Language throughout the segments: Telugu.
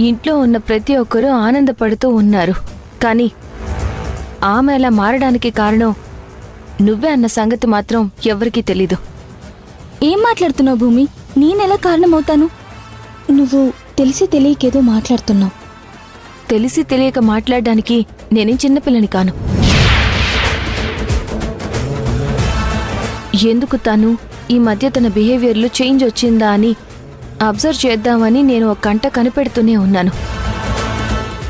ఇంట్లో ఉన్న ప్రతి ఒక్కరూ ఆనందపడుతూ ఉన్నారు. కానీ ఆమె అలా మారడానికి కారణం నువ్వే అన్న సంగతి మాత్రం ఎవరికీ తెలీదు. ఏం మాట్లాడుతున్నావు భూమి? నేనెలా కారణమవుతాను? నువ్వు తెలిసి తెలియకేదో మాట్లాడుతున్నావు. తెలిసి తెలియక మాట్లాడడానికి నేనేం చిన్నపిల్లని కాను. ఎందుకు తను ఈ మధ్య తన బిహేవియర్లో చేంజ్ వచ్చిందా అని అబ్జర్వ్ చేద్దామని నేను ఒక గంట కనిపెడుతూనే ఉన్నాను.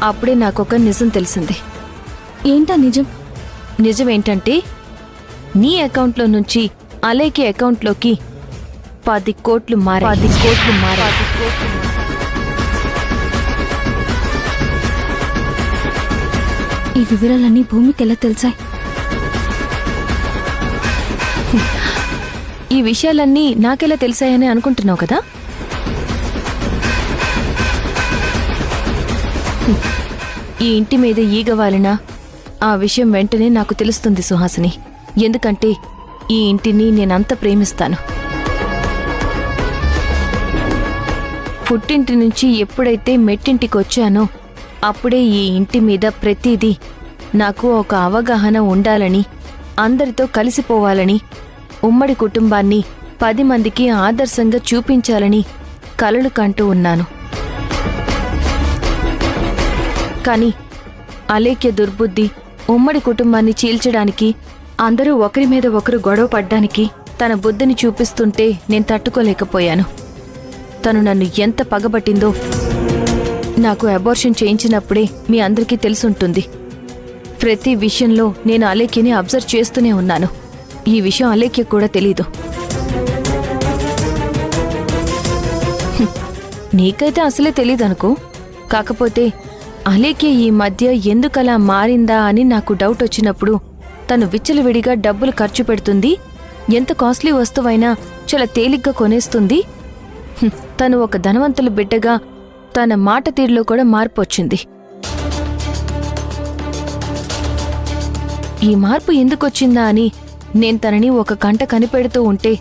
అప్పుడే నాకొక నిజం తెలిసింది. ఏంటా నిజం? నిజం ఏంటంటే నీ అకౌంట్లో నుంచి అలేకి అకౌంట్లోకి 10 కోట్లు మారాయి. 10 కోట్లు మారాయి. ఈ వివరాలన్నీ భూమికి ఎలా తెలుసాయి? ఈ విషయాలన్నీ నాకెలా తెలిసాయని అనుకుంటున్నావు కదా? ఈ ఇంటి మీద ఈగ వాలినా ఆ విషయం వెంటనే నాకు తెలుస్తుంది సుహాసిని. ఎందుకంటే ఈ ఇంటిని నేనంత ప్రేమిస్తాను. పుట్టింటి నుంచి ఎప్పుడైతే మెట్టింటికి వచ్చానో అప్పుడే ఈ ఇంటి మీద ప్రతిదీ నాకు ఒక అవగాహన ఉండాలని, అందరితో కలిసిపోవాలని, ఉమ్మడి కుటుంబాన్ని 10 మందికి ఆదర్శంగా చూపించాలని కలలు కంటూ ఉన్నాను. కానీ అలేఖ్య దుర్బుద్ధి ఉమ్మడి కుటుంబాన్ని చీల్చడానికి, అందరూ ఒకరి మీద ఒకరు గొడవ పడ్డానికి తన బుద్ధిని చూపిస్తుంటే నేను తట్టుకోలేకపోయాను. తను నన్ను ఎంత పగబట్టిందో నాకు అబార్షన్ చేయించినప్పుడే మీ అందరికీ తెలుసుంటుంది. ప్రతి విషయంలో నేను అలేఖ్యని అబ్జర్వ్ చేస్తూనే ఉన్నాను. ఈ విషయం అలేఖ్య కూడా తెలీదు. నీకైతే అసలే తెలీదనుకో. కాకపోతే అలేఖ్య ఈ మధ్య ఎందుకలా మారిందా అని నాకు డౌట్ వచ్చినప్పుడు తను విచ్చలవిడిగా డబ్బులు ఖర్చు పెడుతుంది, ఎంత కాస్ట్లీ వస్తువైనా చాలా తేలిగ్గా కొనేస్తుంది. తను ఒక ధనవంతుల బిడ్డగా తన మాట తీరులో కూడా మార్పు వచ్చింది. ఈ మార్పు ఎందుకొచ్చిందా అని నేను తనని ఒక గంట కనిపెడుతూ ఉంటే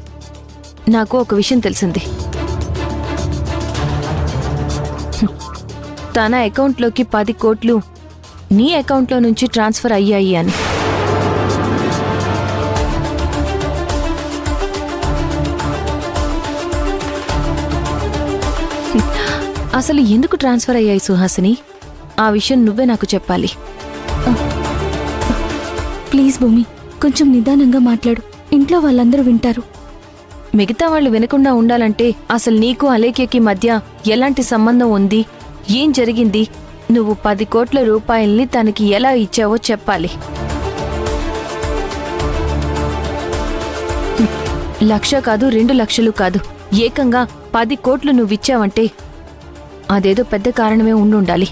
నాకు ఒక విషయం తెలిసింది. తన అకౌంట్లోకి 10 కోట్లు నీ అకౌంట్లో నుంచి ట్రాన్స్ఫర్ అయ్యాయి అని. అసలు ఎందుకు ట్రాన్స్ఫర్ అయ్యాయి సుహాసిని? ఆ విషయం నువ్వే నాకు చెప్పాలి. ప్లీజ్ భూమి, కొంచెం నిదానంగా మాట్లాడు. ఇంట్లో వాళ్ళందరూ వింటారు. మిగతా వాళ్ళు వినకుండా ఉండాలంటే అసలు నీకు అలేఖ్యకి మధ్య ఎలాంటి సంబంధం ఉంది, ఏం జరిగింది, నువ్వు 10 కోట్ల రూపాయల్ని తనకి ఎలా ఇచ్చావో చెప్పాలి. 1,00,000 కాదు, 2 లక్షలు కాదు, ఏకంగా 10 కోట్లు నువ్విచ్చావంటే అదేదో పెద్ద కారణమే ఉండుండాలి.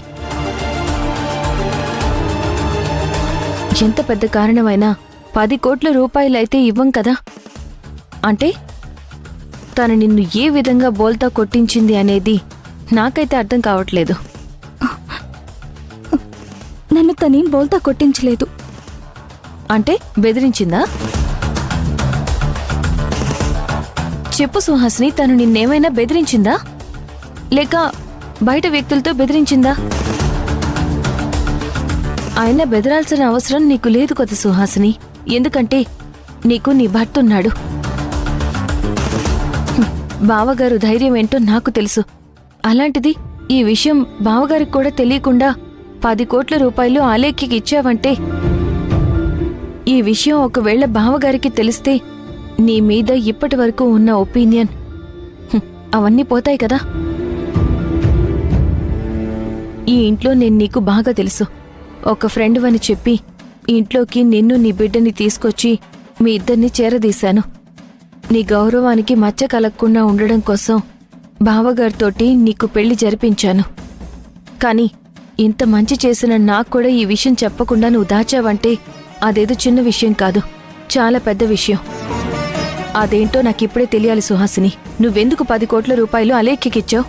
ఎంత పెద్ద కారణమైనా 10 కోట్ల రూపాయలైతే ఇవ్వం కదా. అంటే తను నిన్ను ఏ విధంగా బోల్తా కొట్టించింది అనేది నాకైతే అర్థం కావట్లేదు. నన్ను తనేం బోల్తా కొట్టించలేదు. అంటే బెదిరించిందా? చెప్పు సుహాసిని, తను నిన్నేమైనా బెదిరించిందా, లేక బయట వ్యక్తులతో బెదిరించిందా? ఆయన బెదరాల్సిన అవసరం నీకు లేదు కదా సుహాసిని. ఎందుకంటే నీకు నీ భర్త ఉన్నాడు. బావగారు ధైర్యం ఏంటో నాకు తెలుసు. అలాంటిది ఈ విషయం బావగారికి కూడా తెలియకుండా 10 కోట్ల రూపాయలు అలేఖ్యకి ఇచ్చావంటే, ఈ విషయం ఒకవేళ బావగారికి తెలిస్తే నీ మీద ఇప్పటి వరకు ఉన్న ఒపీనియన్ అవన్నీ పోతాయి కదా. ఈ ఇంట్లో నేను నీకు బాగా తెలుసు. ఒక ఫ్రెండ్ అని చెప్పి ఇంట్లోకి నిన్ను నీ బిడ్డని తీసుకొచ్చి మీ ఇద్దరిని చేరదీశాను. నీ గౌరవానికి మచ్చ కలగకుండా ఉండడం కోసం బావగారితోటి నీకు పెళ్లి జరిపించాను. కానీ ఇంత మంచి చేసిన నాకు కూడా ఈ విషయం చెప్పకుండా నువ్వు దాచావంటే అదేదో చిన్న విషయం కాదు, చాలా పెద్ద విషయం. అదేంటో నాకిప్పుడే తెలియాలి సుహాసిని. నువ్వెందుకు 10 కోట్ల రూపాయలు అలేఖ్యకిచ్చావు?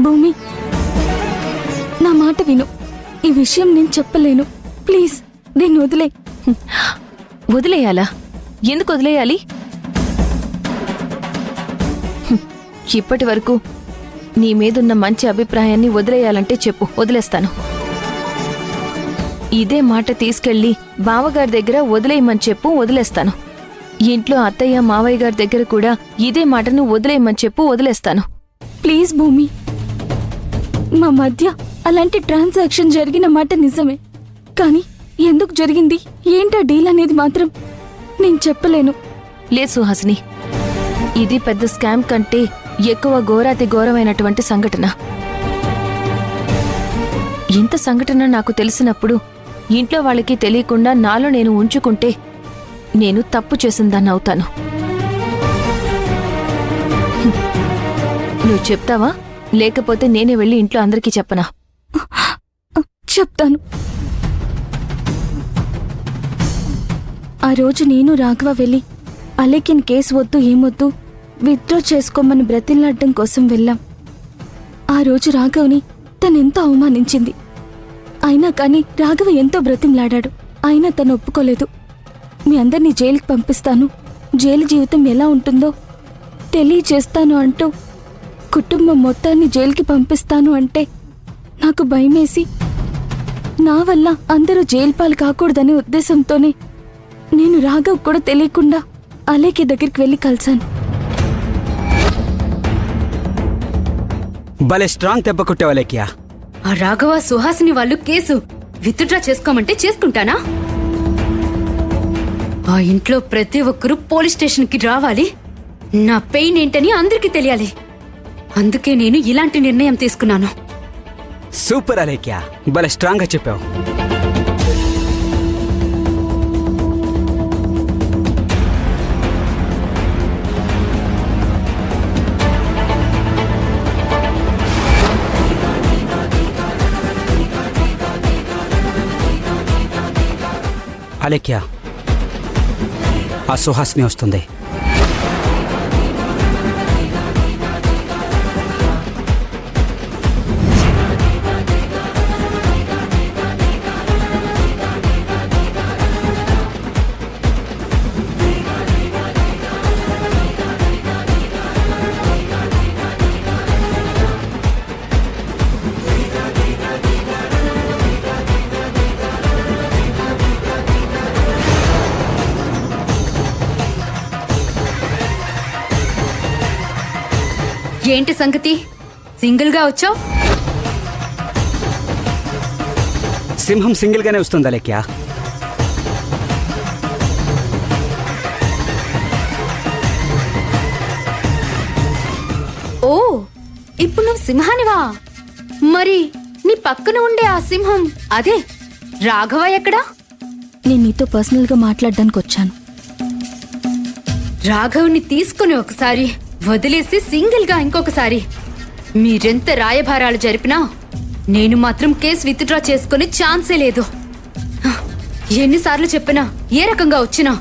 భూమి, నా మాట విను. ఈ విషయం నేను చెప్పలేను. ప్లీజ్ దీన్ని వదిలే. వదిలేయాలా? ఎందుకు వదిలేయాలి? ఇప్పటి వరకు నీ మీదున్న మంచి అభిప్రాయాన్ని వదిలేయాలంటే చెప్పు, వదిలేస్తాను. ఇదే మాట తీసుకెళ్లి బావగారి దగ్గర వదిలేయమని చెప్పు, వదిలేస్తాను. ఇంట్లో అత్తయ్య మావయ్య గారి దగ్గర కూడా ఇదే మాటను వదిలేయమని చెప్పు, వదిలేస్తాను. ప్లీజ్ భూమి, మా మధ్య అలాంటి ట్రాన్సాక్షన్ జరిగిన మాట నిజమే, కానీ ఎందుకు జరిగింది, ఏంటా డీల్ అనేది మాత్రం నేను చెప్పలేను. లే సుహాసిని, ఇది పెద్ద స్కామ్ కంటే ఎక్కువ ఘోరాతి ఘోరమైనటువంటి సంఘటన. ఇంత సంఘటన నాకు తెలిసినప్పుడు ఇంట్లో వాళ్ళకి తెలియకుండా నాలో నేను ఉంచుకుంటే నేను తప్పు చేసిందాన్ని అవుతాను. నువ్వు చెప్తావా, లేకపోతే నేనే వెళ్ళి ఇంట్లో అందరికీ చెప్పనా? చెప్తాను. ఆ రోజు నేను రాఘవ వెళ్ళి అలేకిన్ కేసు వద్దు ఏమొద్దు విత్డ్రా చేసుకోమని బ్రతిలాడడం కోసం వెళ్ళాం. ఆ రోజు రాఘవ్ని తనెంతో అవమానించింది. అయినా కానీ రాఘవ ఎంతో బ్రతిమలాడాడు. అయినా తను ఒప్పుకోలేదు. మీ అందరినీ జైలుకి పంపిస్తాను, జైలు జీవితం ఎలా ఉంటుందో తెలియచేస్తాను అంటూ కుటుంబం మొత్తాన్ని జైలుకి పంపిస్తాను అంటే నాకు భయమేసి నా వల్ల అందరూ జైలు పాలు కాకూడదనే ఉద్దేశంతోనే నేను రాఘవ్ కూడా తెలియకుండా అలేకి దగ్గరికి వెళ్ళి కలిశాను. భలే స్ట్రాంగ్ దెబ్బ కొట్టేవాళ్ళకియా. ఆ రాఘవ సుహాసిని వాళ్ళు కేసు విత్డ్రా చేసుకోమంటే చేసుకుంటానా? ఆ ఇంట్లో ప్రతి ఒక్కరూ పోలీస్ స్టేషన్కి రావాలి, నా పెయిన్ ఏంటని అందరికీ తెలియాలి. అందుకే నేను ఇలాంటి నిర్ణయం తీసుకున్నాను. సూపర్ అలేఖ్యా, భలే స్ట్రాంగ్ గా చెప్పావు. అలేఖ్యా, ఆ సుహాసిని వస్తుంది. ఏంటి సంగతి, సింగిల్ గా వచ్చావు? సింహం సింగిల్ గానే వస్తుంది అలేఖ్యా. ఓ, ఇప్పుడు నువ్వు సింహానివా? మరి నీ పక్కన ఉండే ఆ సింహం అదే రాఘవ ఎక్కడా? నేను నీతో పర్సనల్గా మాట్లాడడానికి వచ్చాను. రాఘవ్ని తీసుకుని ఒకసారి వదిలేసి సింగిల్ గా ఇంకొకసారి మీరెంత రాయభారాలు జరిపినా నేను మాత్రం కేసు విత్డ్రా చేసుకునే ఛాన్సే లేదు. ఎన్నిసార్లు చెప్పినా ఏ రకంగా వచ్చినా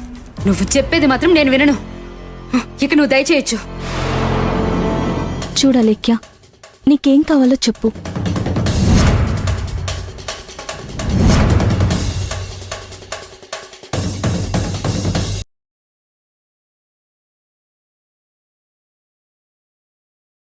నువ్వు చెప్పేది మాత్రం నేను వినను. ఇక నువ్వు దయచేయచ్చు. చూడలేఖ్యా, నీకేం కావాలో చెప్పు.